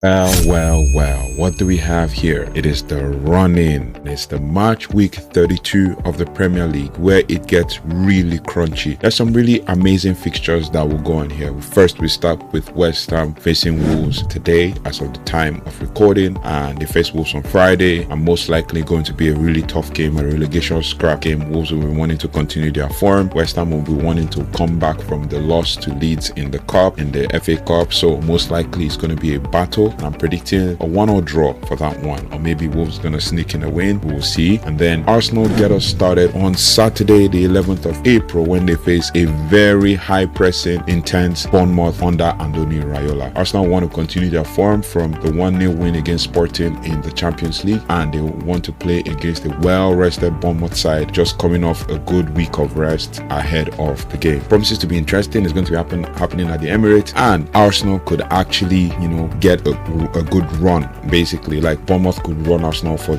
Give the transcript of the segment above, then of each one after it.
Well, what do we have here? It is the run-in. It's the match week 32 of the Premier League where it gets really crunchy. There's some really amazing fixtures that will go on here. First, we start with West Ham facing Wolves today as of the time of recording, and they face Wolves on Friday, and most likely going to be a really tough game, a relegation scrap game. Wolves will be wanting to continue their form. West Ham will be wanting to come back from the loss to Leeds in the Cup, in the FA Cup, so most likely it's going to be a battle. I'm predicting a 1-1 draw for that one, or maybe Wolves gonna sneak in a win. We will see. And then Arsenal get us started on Saturday the 11th of April when they face a very high pressing, intense Bournemouth under Antoine Raiola. Arsenal want to continue their form from the 1-0 win against Sporting in the Champions League, and they want to play against a well-rested Bournemouth side just coming off a good week of rest ahead of the game. Promises to be interesting. It's going to be happening at the Emirates, and Arsenal could actually, get a good run, basically. Like Bournemouth could run Arsenal for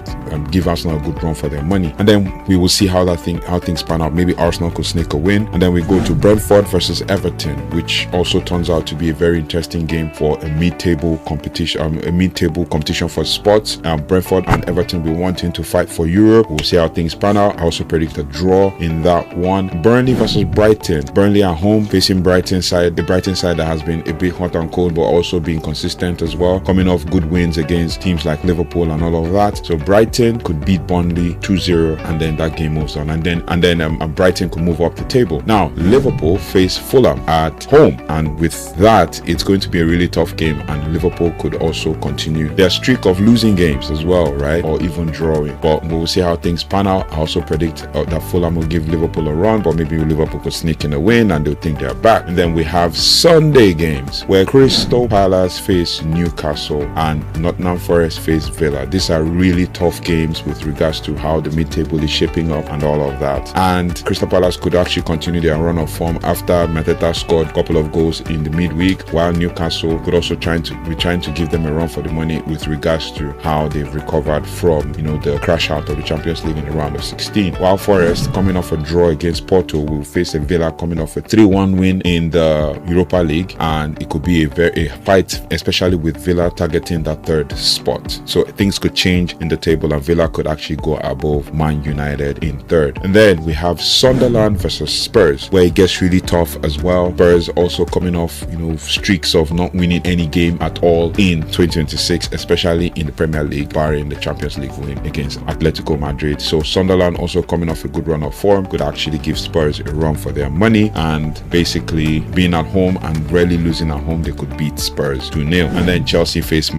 give Arsenal a good run for their money, and then we will see how things pan out. Maybe Arsenal could sneak a win, and then we go to Brentford versus Everton, which also turns out to be a very interesting game for a mid-table competition for spots. Brentford and Everton will be wanting to fight for Europe. We'll see how things pan out. I also predict a draw in that one. Burnley versus Brighton. Burnley at home facing Brighton side, the Brighton side that has been a bit hot and cold, but also being consistent as well, coming off good wins against teams like Liverpool and all of that. So Brighton could beat Burnley 2-0, and then that game moves on, and then Brighton could move up the table. Now Liverpool face Fulham at home, and with that it's going to be a really tough game, and Liverpool could also continue their streak of losing games as well, right, or even drawing. But we'll see how things pan out. I also predict that Fulham will give Liverpool a run, but maybe Liverpool could sneak in a win and they'll think they're back. And then we have Sunday games where Crystal Palace face Newcastle and Nottingham Forest face Villa. These are really tough games with regards to how the mid-table is shaping up and all of that. And Crystal Palace could actually continue their run of form after Arteta scored a couple of goals in the midweek, while Newcastle could also trying to give them a run for the money with regards to how they've recovered from the crash out of the Champions League in the round of 16. While Forest, coming off a draw against Porto, will face a Villa coming off a 3-1 win in the Europa League, and it could be a fight, especially with Villa targeting that third spot. So things could change in the table, and Villa could actually go above Man United in third. And then we have Sunderland versus Spurs, where it gets really tough as well. Spurs also coming off streaks of not winning any game at all in 2026, especially in the Premier League, barring the Champions League win against Atletico Madrid. So Sunderland also coming off a good run of form could actually give Spurs a run for their money, and basically being at home and rarely losing at home, they could beat Spurs 2-0. And then Chelsea face